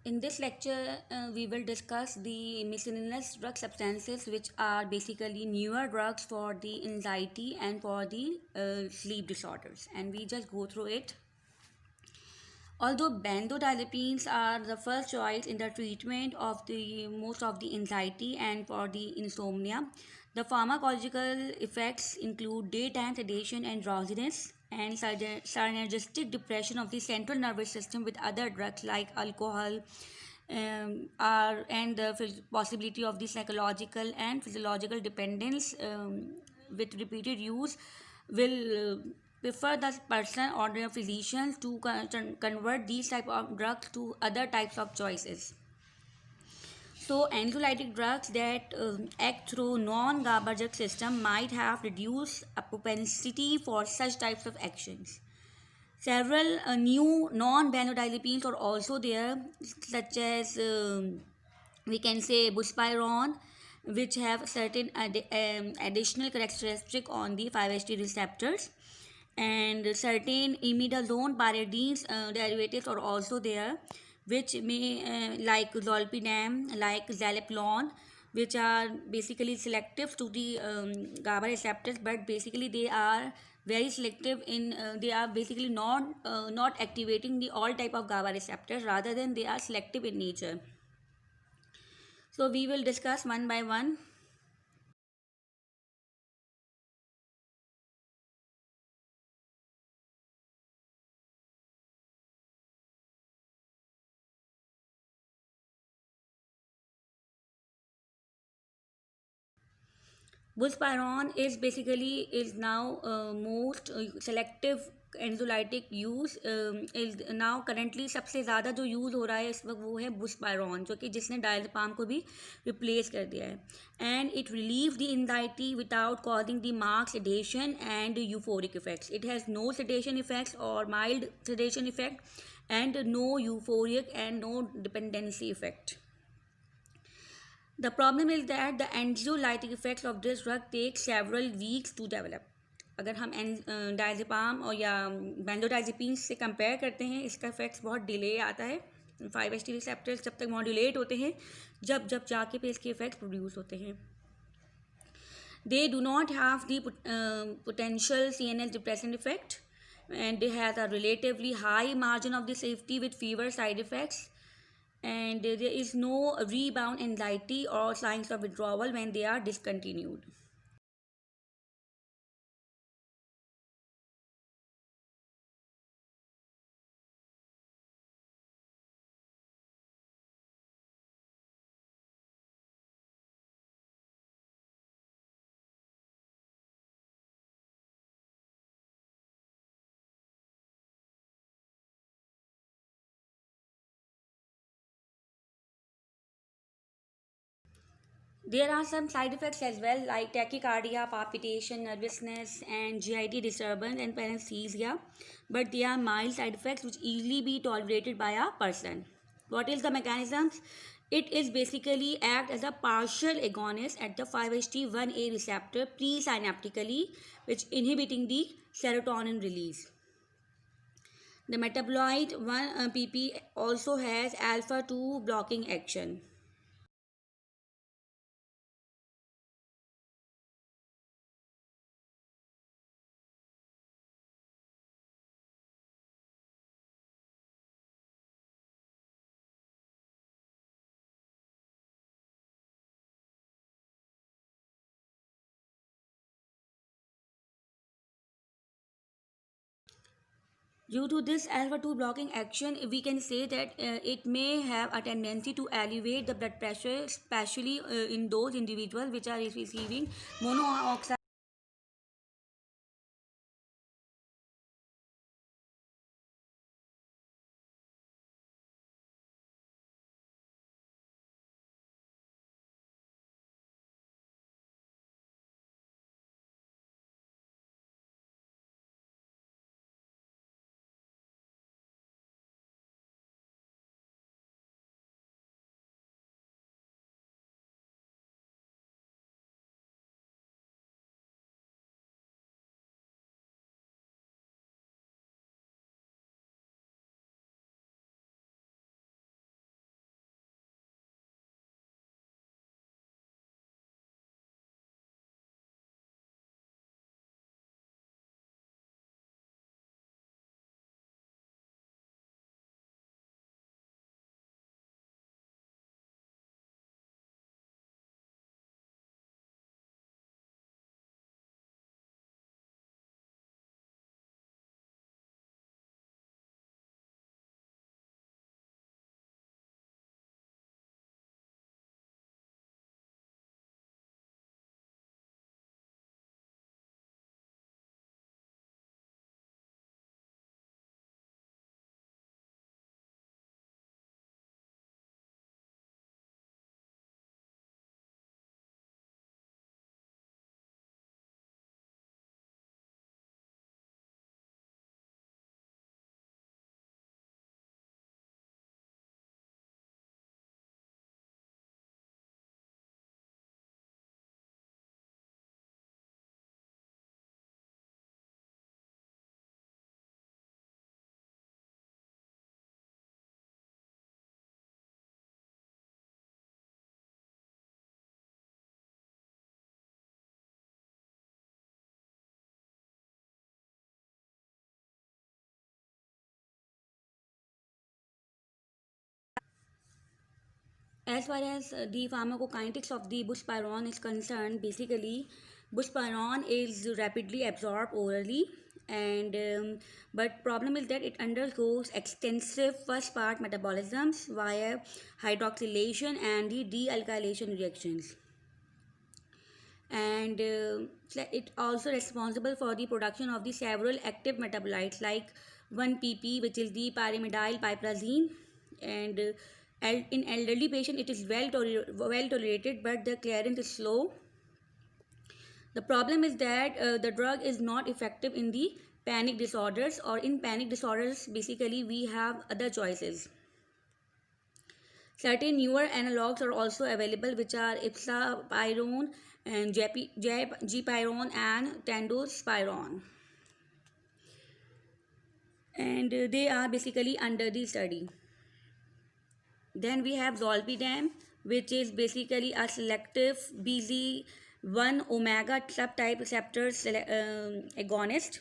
In this lecture, we will discuss the miscellaneous drug substances, which are basically newer drugs for the anxiety and for the sleep disorders. And we just go through it. Although benzodiazepines are the first choice in the treatment of the most of the anxiety and for the insomnia, the pharmacological effects include daytime sedation and drowsiness and synergistic depression of the central nervous system with other drugs like alcohol, are and the possibility of the psychological and physiological dependence with repeated use will prefer the person or the physician to convert these type of drugs to other types of choices. So anxiolytic drugs that act through non-GABAergic system might have reduced a propensity for such types of actions. Several new non-benzodiazepines are also there, such as we can say buspirone, which have certain additional characteristic on the 5-HT receptors, and certain imidazole pyridines derivatives are also there, which may like zolpidem, like zaleplon, which are basically selective to the GABA receptors, but basically they are very selective in they are basically not activating the all type of GABA receptors, rather than they are selective in nature. So we will discuss one by one. Buspirone is now most selective anxiolytic use is now currently सबसे ज़्यादा जो use हो रहा है इस वक्त वो है बुस्पायरॉन, जो कि जिसने डायज़ेपाम को भी रिप्लेस कर दिया है. And it relieve the anxiety without causing the marked sedation and euphoric effects. It has no sedation effects or mild sedation effect and no euphoric and no dependency effect. The problem is that the anxiolytic effects of this drug take several weeks to develop. अगर हम diazepam और या benzodiazepine से compare करते हैं, इसका effects बहुत delay आता है. 5-HT रिसेप्टर्स जब तक मॉड्यूलेट होते हैं, जब जब जाके पे इसके इफेक्ट्स प्रोड्यूस होते हैं. They do not have the potential CNS depressant effect, and they have a relatively high margin of the safety with fewer side effects, and there is no rebound anxiety or signs of withdrawal when they are discontinued. There are some side effects as well, like tachycardia, palpitation, nervousness, and GIT disturbance and paresthesia, but they are mild side effects which easily be tolerated by a person. What is the mechanisms? It is basically act as a partial agonist at the 5-HT1A receptor presynaptically, which inhibiting the serotonin release. The metabolite 1-PP also has alpha 2 blocking action. Due to this alpha 2 blocking action, we can say that it may have a tendency to elevate the blood pressure, especially in those individuals which are receiving monoxide As far as the pharmacokinetics of the buspirone is concerned, basically buspirone is rapidly absorbed orally, and but problem is that it undergoes extensive first part metabolisms via hydroxylation and the dealkylation reactions, and it also responsible for the production of the several active metabolites like 1-pp, which is the pyrimidine piperazine, and in elderly patient it is well tolerated, but the clearance is slow. The problem is that the drug is not effective in the panic disorders, or in panic disorders basically we have other choices. Certain newer analogs are also available, which are ipsapirone and gepirone and tandospirone, and they are basically under the study. Then we have zolpidem, which is basically a selective BZ1 omega subtype receptor agonist,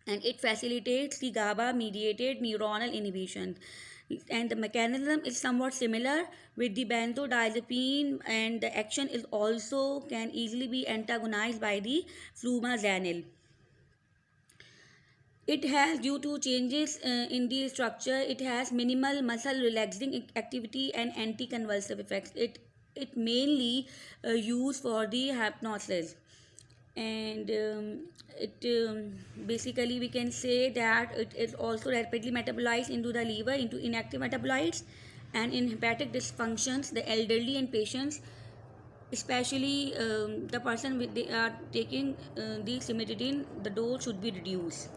and it facilitates the GABA mediated neuronal inhibition. And the mechanism is somewhat similar with the benzodiazepine, and the action is also can easily be antagonized by the flumazanil. It has, due to changes in the structure, it has minimal muscle relaxing activity and anticonvulsive effects. It mainly used for the hypnosis, and it basically we can say that it is also rapidly metabolized into the liver into inactive metabolites, and in hepatic dysfunctions, the elderly and patients, especially the person with they are taking the cimetidine, the dose should be reduced.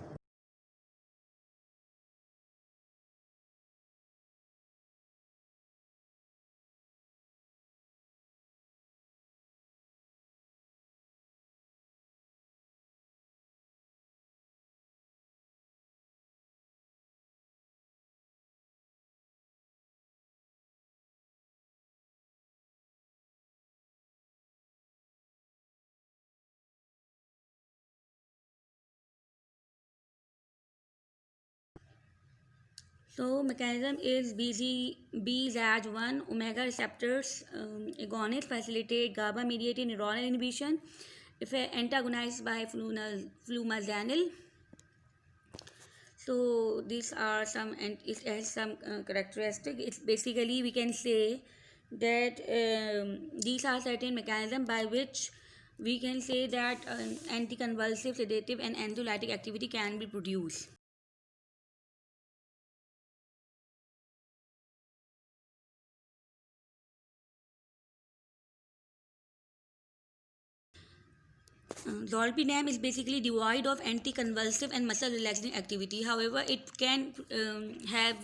So mechanism is BZAG1 omega receptors agonist facilitate GABA mediated neuronal inhibition if antagonized by flumazanil. So these are some, and it has some characteristic. It's basically we can say that these are certain mechanisms by which we can say that anticonvulsive, sedative, and anxiolytic activity can be produced. Zolpidem is basically devoid of anticonvulsive and muscle relaxing activity. However, it can have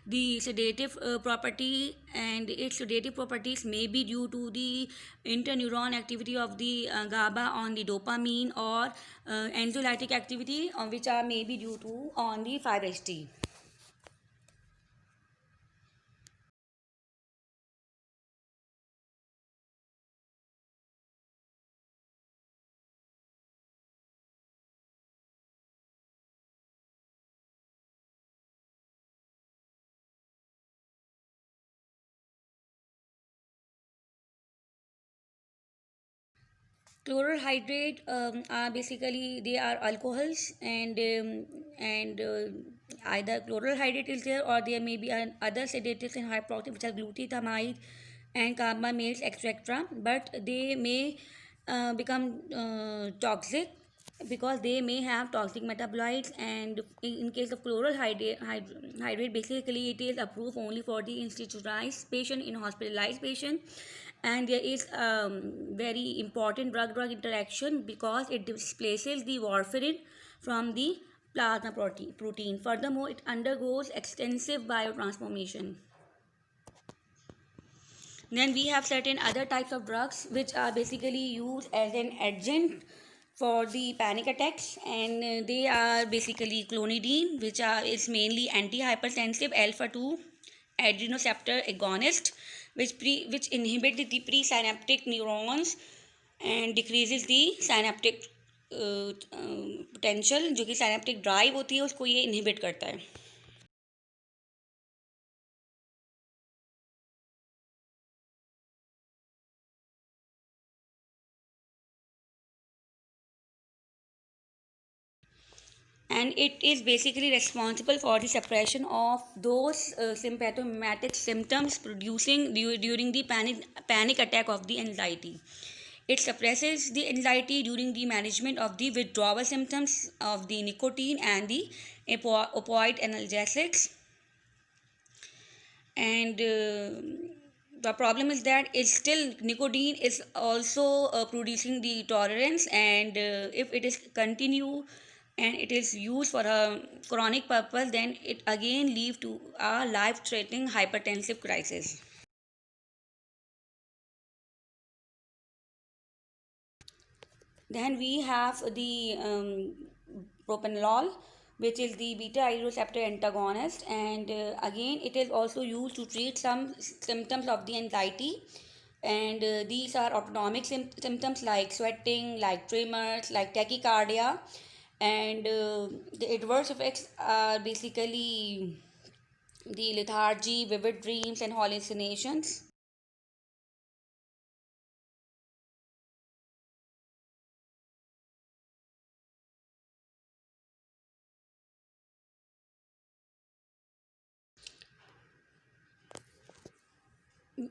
the sedative property, and its sedative properties may be due to the interneuron activity of the GABA on the dopamine, or anxiolytic activity on which are maybe due to on the 5-HT. Chlorohydrate are basically they are alcohols, and either chlorohydrate is there, or there may be other sedatives and hypoxic, which are glutathamide and carbamates, etc. But they may become toxic because they may have toxic metabolites. And in case of hydrate, basically it is approved only for the institutionalized patient, in hospitalized patient, and there is very important drug interaction because it displaces the warfarin from the plasma protein. Furthermore, it undergoes extensive biotransformation. Then we have certain other types of drugs which are basically used as an adjunct for the panic attacks, and they are basically clonidine, which is mainly antihypertensive alpha 2 adrenoceptor agonist, which inhibit the presynaptic neurons and decreases the synaptic potential, जो कि synaptic drive होती है उसको ये inhibit करता है. and it is basically responsible for the suppression of those symptomatic symptoms producing during the panic attack of the anxiety. It suppresses the anxiety during the management of the withdrawal symptoms of the nicotine and the opioid analgesics. And the problem is that it's still nicotine is also producing the tolerance, and if it is continue and it is used for a chronic purpose, then it again leads to a life threatening hypertensive crisis. Then we have the propanolol, which is the beta receptor antagonist, and again it is also used to treat some symptoms of the anxiety. And these are autonomic symptoms like sweating, like tremors, like tachycardia, and the adverse effects are basically the lethargy, vivid dreams, and hallucinations.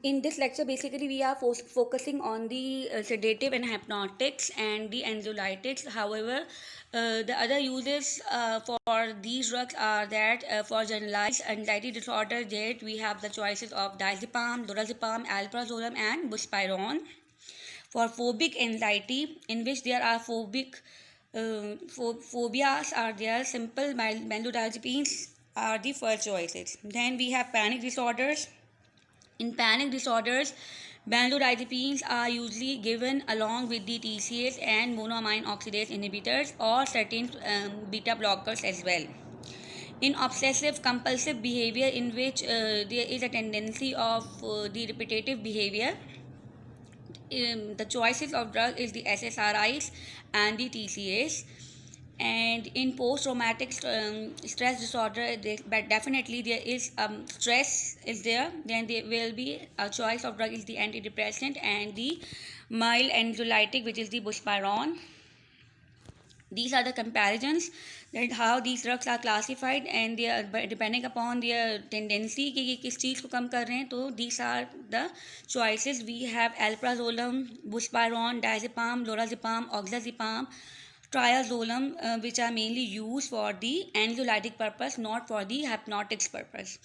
In this lecture, basically, we are focusing on the sedative and hypnotics and the anxiolytics. However, the other uses for these drugs are that for generalized anxiety disorder, that we have the choices of diazepam, lorazepam, alprazolam, and buspirone. For phobic anxiety, in which there are phobias are there, simple benzodiazepines are the first choices. Then we have panic disorders. In panic disorders, benzodiazepines are usually given along with the TCAs and monoamine oxidase inhibitors or certain beta blockers as well. In obsessive compulsive behavior, in which there is a tendency of the repetitive behavior, the choices of drug is the SSRIs and the TCAs. And in post-traumatic stress disorder, but definitely there is stress is there, then there will be a choice of drug is the antidepressant and the mild anxiolytic, which is the buspirone. These are the comparisons that how these drugs are classified, and they are depending upon their tendency कि ये किस चीज़ को कम कर रहे हैं. तो these are the choices. We have alprazolam, buspirone, diazepam, lorazepam, oxazepam, triazolam, which are mainly used for the anxiolytic purpose, not for the hypnotics purpose.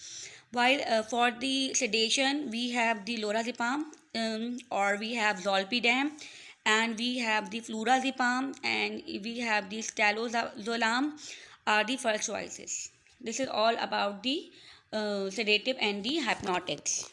While for the sedation, we have the lorazepam, or we have zolpidem, and we have the flurazepam, and we have the stalozolam are the first choices. This is all about the sedative and the hypnotics.